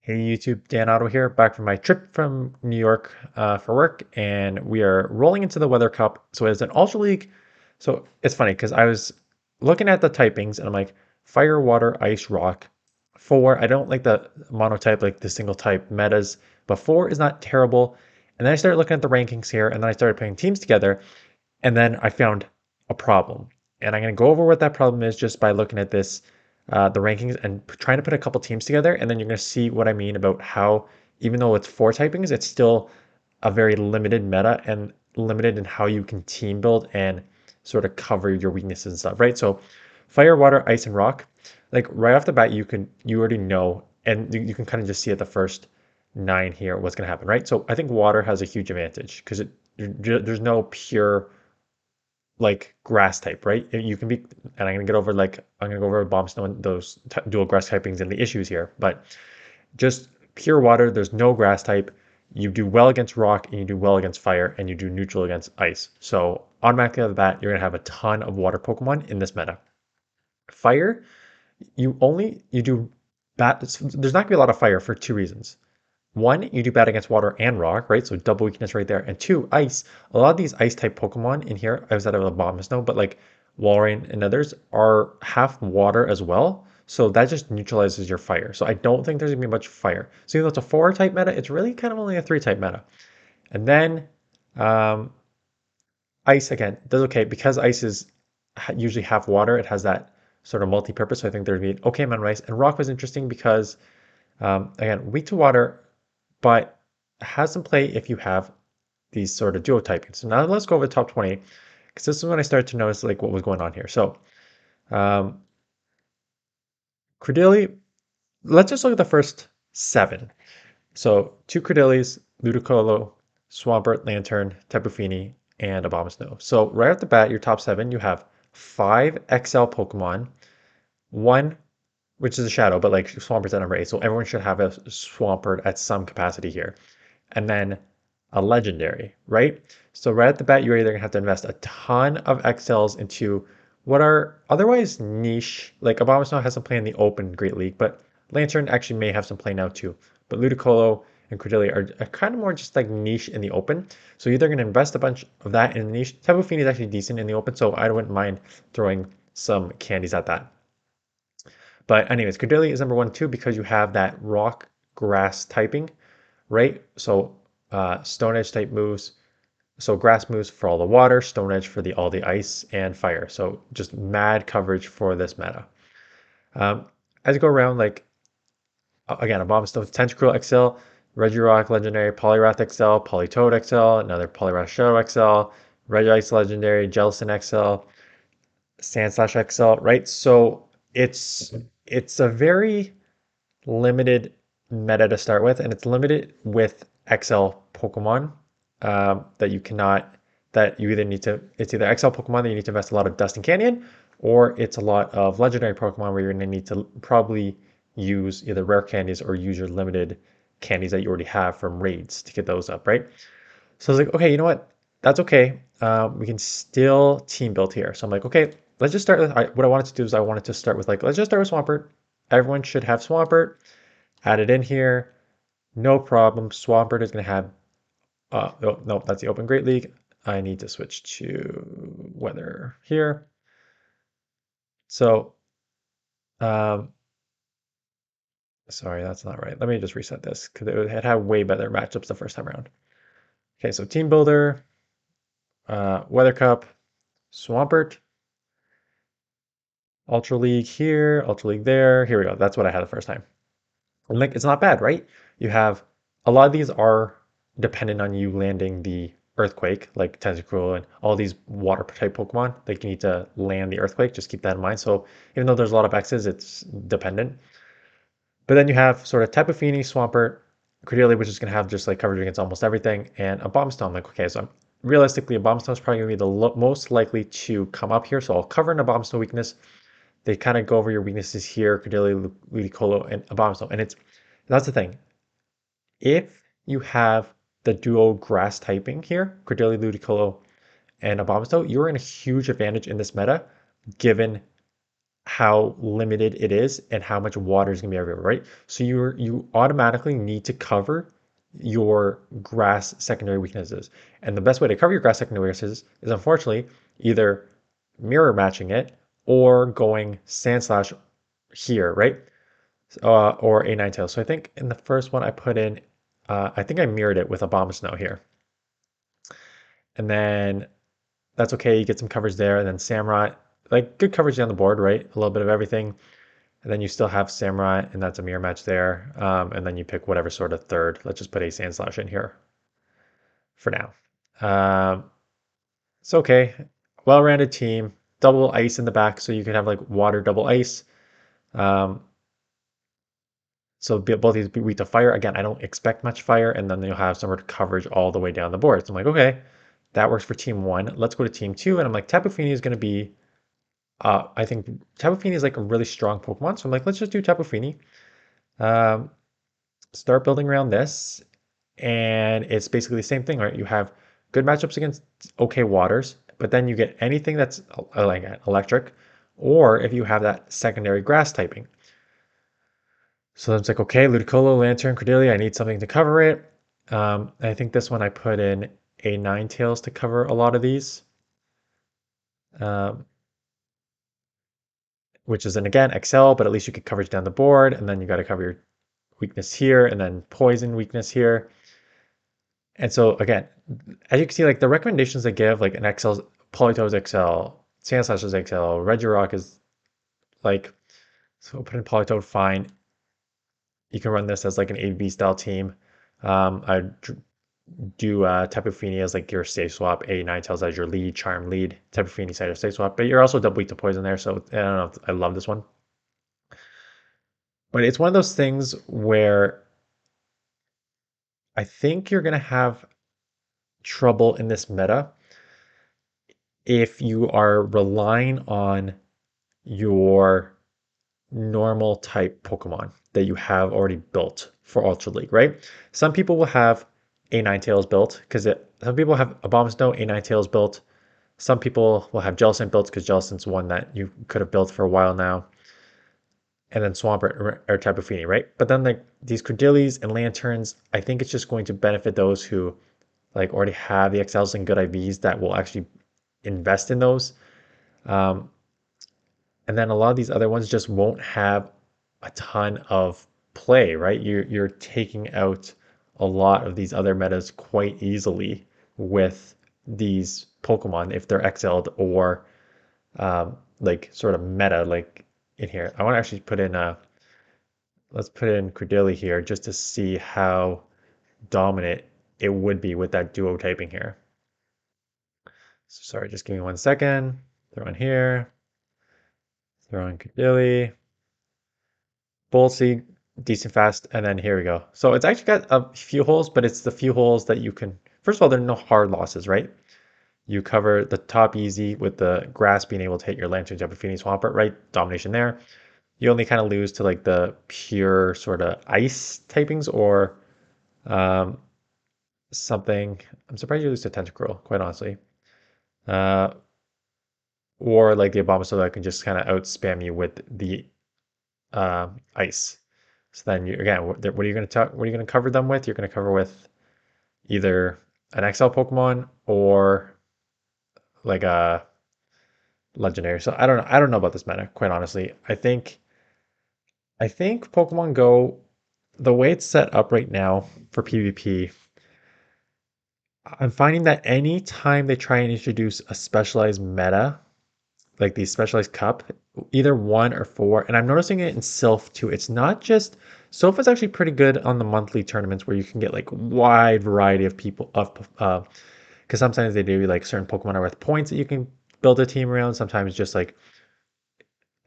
Hey YouTube, Dan Otto here, back from my trip from New York for work, and we are rolling into the Weather Cup. So it's an Ultra League. So it's funny because I was looking at the typings and I'm like, fire, water, ice, rock. Four, I don't like the monotype, like the single type metas, but four is not terrible. And then I started looking at the rankings here, and then I started putting teams together, and then I found a problem. And I'm going to go over what that problem is just by looking at this, the rankings, and trying to put a couple teams together. And then you're going to see what I mean about how, even though it's four typings, it's still a very limited meta and limited in how you can team build and sort of cover your weaknesses and stuff, right? So fire, water, ice, and rock, like right off the bat, you already know, and you can kind of just see at the first nine here what's going to happen, right? So I think water has a huge advantage because there's no pure like grass type, right? You can be, and I'm gonna go over bomb snow and those dual grass typings and the issues here, but just pure water, there's no grass type. You do well against rock and you do well against fire and you do neutral against ice. So automatically out of that, you're gonna have a ton of water Pokemon in this meta. Fire, you do bad. There's not gonna be a lot of fire for two reasons. One, you do bad against water and rock, right? So double weakness right there. And two, ice. A lot of these ice type Pokemon in here, I was out of the bomb snow, but like Walrein and others are half water as well. So that just neutralizes your fire. So I don't think there's gonna be much fire. So even though it's a four type meta, it's really kind of only a three type meta. And then um, ice again does okay because ice is usually half water. It has that sort of multi-purpose. So I think there'd be an okay amount of ice. And rock was interesting because again, weak to water, but has some play if you have these sort of duo typing. So now let's go over the top 20 because this is when I started to notice like what was going on here. So um, Credilli, let's just look at the first seven. So two Credillis, Ludicolo, Swampert, Lantern, Tapu Fini, and Abomasnow. So right off the bat, your top seven, you have five XL Pokemon, one which is a shadow, but like Swampert's at number eight, so everyone should have a Swampert at some capacity here. And then a legendary, right? So right at the bat, you're either gonna have to invest a ton of XLs into what are otherwise niche, like Abomasnow has some play in the open Great League, but Lantern actually may have some play now too. But Ludicolo and Cordelia are kind of more just like niche in the open. So you're either gonna invest a bunch of that in the niche. Tapu Fini is actually decent in the open, so I wouldn't mind throwing some candies at that. But anyways, Cordelia is number one too because you have that rock grass typing, right? So Stone Edge type moves. So grass moves for all the water, Stone Edge for all the ice and fire. So just mad coverage for this meta. Um, as you go around, like again, Abomasnow, Tentacruel XL, Regirock Legendary, Poliwrath XL, Politoed XL, another Poliwrath Shadow XL, Regice Legendary, Jellicent XL, Sandslash XL, right? So it's a very limited meta to start with, and it's limited with XL Pokemon that you cannot, that you either need to, it's either XL Pokemon that you need to invest a lot of Dust and Canyon, or it's a lot of legendary Pokemon where you're going to need to probably use either rare candies or use your limited candies that you already have from raids to get those up, right? So I was like, okay, you know what? That's okay. We can still team build here. So I'm like, okay, let's just start with, what I wanted to do is I wanted to start with like, let's just start with Swampert. Everyone should have Swampert. Add it in here. No problem. Swampert is going to have, oh, no, that's the Open Great League. I need to switch to weather here. So, um, sorry, that's not right. Let me just reset this because it had way better matchups the first time around. Okay, so Team Builder, Weather Cup, Swampert, Ultra League here, Ultra League there. Here we go. That's what I had the first time. And like, it's not bad, right? You have a lot of these are dependent on you landing the earthquake, like Tentacruel and all these water type Pokemon. Like you need to land the earthquake. Just keep that in mind. So even though there's a lot of X's, it's dependent. But then you have sort of Tapu Fini, Swampert, Cordelia, which is going to have just like coverage against almost everything, and a Bombstone. I'm like, okay, so realistically, a Bombstone is probably going to be the most likely to come up here. So I'll cover in a Bombstone weakness. They kind of go over your weaknesses here, Cordelia, Ludicolo, and Abomasnow. And that's the thing. If you have the dual grass typing here, Cordelia, Ludicolo, and Abomasnow, you're in a huge advantage in this meta, given how limited it is and how much water is going to be everywhere, right? So you automatically need to cover your grass secondary weaknesses. And the best way to cover your grass secondary weaknesses is unfortunately either mirror matching it or going sand slash here, right? Or a nine tails. So I think in the first one I put in, I think I mirrored it with a bomb snow here. And then that's okay. You get some coverage there. And then Samurai, like good coverage down the board, right? A little bit of everything. And then you still have Samurai, and that's a mirror match there. And then you pick whatever sort of third. Let's just put a Sand Slash in here for now. It's okay. Well-rounded team. Double ice in the back, so you can have like water double ice. Um, so both these be weak to fire. Again, I don't expect much fire, and then you'll have some sort of coverage all the way down the board. So I'm like, okay, that works for team one. Let's go to team two, and I'm like, Tapu Fini is going to be. I think Tapu Fini is like a really strong Pokemon, so I'm like, let's just do Tapu Fini. Um, start building around this, and it's basically the same thing, right? You have good matchups against okay waters, but then you get anything that's like electric, or if you have that secondary grass typing. So then it's like, okay, Ludicolo, Lantern, Cordelia, I need something to cover it. I think this one I put in a Ninetales to cover a lot of these, um, which is, and again, Excel, but at least you get coverage down the board, and then you got to cover your weakness here, and then poison weakness here. And so again, as you can see, like the recommendations they give, like an Excel, Polytoad Excel, Sandslash is Excel, Regirock is like, so put in Polytoad, fine. You can run this as like an AB style team. I do Tapu Fini as like your safe swap, a Ninetales as your lead, Charm lead, Tapu Fini side of safe swap, but you're also double weak to poison there, so I don't know if I love this one. But it's one of those things where I think you're gonna have trouble in this meta if you are relying on your normal type Pokemon that you have already built for Ultra League, right? Some people will have a Ninetales built because some people have Abomasnow, a Ninetales built. Some people will have Jellicent built because Jellicent's one that you could have built for a while now. And then Swampert or Tapu Fini, right? But then like these Cordillies and Lanterns, I think it's just going to benefit those who like already have the XLs and good IVs that will actually invest in those. Um, and then a lot of these other ones just won't have a ton of play, right? You're taking out a lot of these other metas quite easily with these Pokemon if they're XL'd or like sort of meta like in here. I want to actually put in let's put in Credilli here just to see how dominant it would be with that duo typing here. So sorry, just give me 1 second. Throw in here, throw in Credilli. Boltsy, decent fast, and then here we go. So it's actually got a few holes, but it's the few holes that you can. First of all, there are no hard losses, right? You cover the top easy with the grass being able to hit your Lantern, Tapu Fini, Swampert, right? Domination there. You only kind of lose to like the pure sort of ice typings or um, something. I'm surprised you lose to Tentacruel, quite honestly. Uh, or like the Abomasnow that can just kind of out spam you with the ice. So then you again, what are you going to talk? What are you going to cover them with? You're going to cover with either an XL Pokemon or like a legendary. So I don't know. I don't know about this meta, quite honestly. I think Pokemon Go, the way it's set up right now for PvP, I'm finding that any time they try and introduce a specialized meta, like the specialized cup, either one or four, and I'm noticing it in Sylph too. It's not just Sylph is actually pretty good on the monthly tournaments where you can get like wide variety of people of because sometimes they do like certain Pokemon are worth points that you can build a team around. Sometimes just like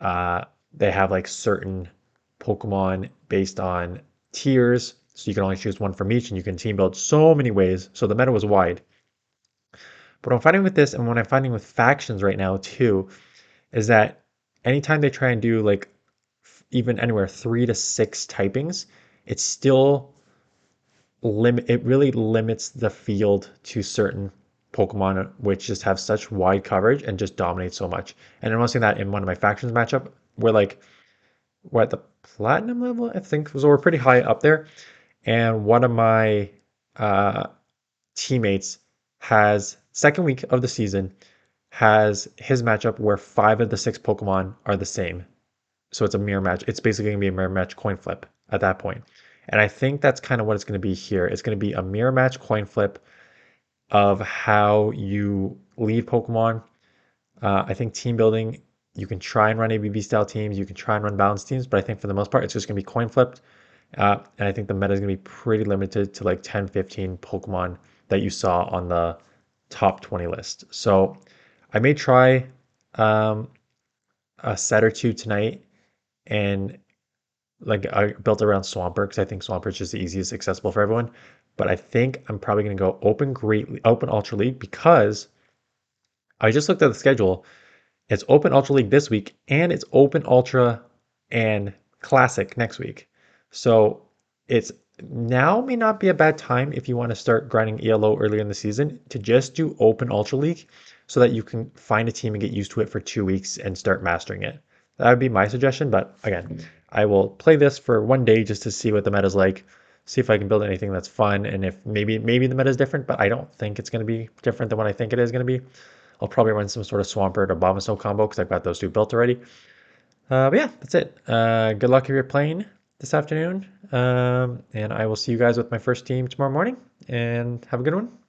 uh they have like certain Pokemon based on tiers. So you can only choose one from each and you can team build so many ways. So the meta was wide. But I'm finding with this and what I'm finding with factions right now too is that anytime they try and do like even anywhere 3 to 6 typings, it's still it really limits the field to certain Pokemon which just have such wide coverage and just dominate so much. And I'm noticing that in one of my factions matchup, we're at the platinum level, I think. So we're pretty high up there. And one of my uh, teammates has second week of the season has his matchup where 5 of the 6 Pokemon are the same. So it's a mirror match. It's basically gonna be a mirror match coin flip at that point. And I think that's kind of what it's gonna be here. It's gonna be a mirror match coin flip of how you lead Pokemon. I think team building, you can try and run ABB style teams, you can try and run balanced teams, but I think for the most part, it's just going to be coin flipped. And I think the meta is going to be pretty limited to like 10, 15 Pokemon that you saw on the top 20 list. So I may try um, a set or two tonight and like I built around Swampert because I think Swampert is just the easiest accessible for everyone. But I think I'm probably going to go open Ultra League because I just looked at the schedule. It's Open Ultra League this week, and it's Open Ultra and Classic next week. So it's now may not be a bad time if you want to start grinding ELO earlier in the season to just do Open Ultra League so that you can find a team and get used to it for 2 weeks and start mastering it. That would be my suggestion. But again, I will play this for one day just to see what the meta is like, see if I can build anything that's fun, and if maybe the meta is different, but I don't think it's going to be different than what I think it is going to be. I'll probably run some sort of Swampert or Abomasnow combo because I've got those two built already. But yeah, that's it. Good luck if you're playing this afternoon. And I will see you guys with my first team tomorrow morning. And have a good one.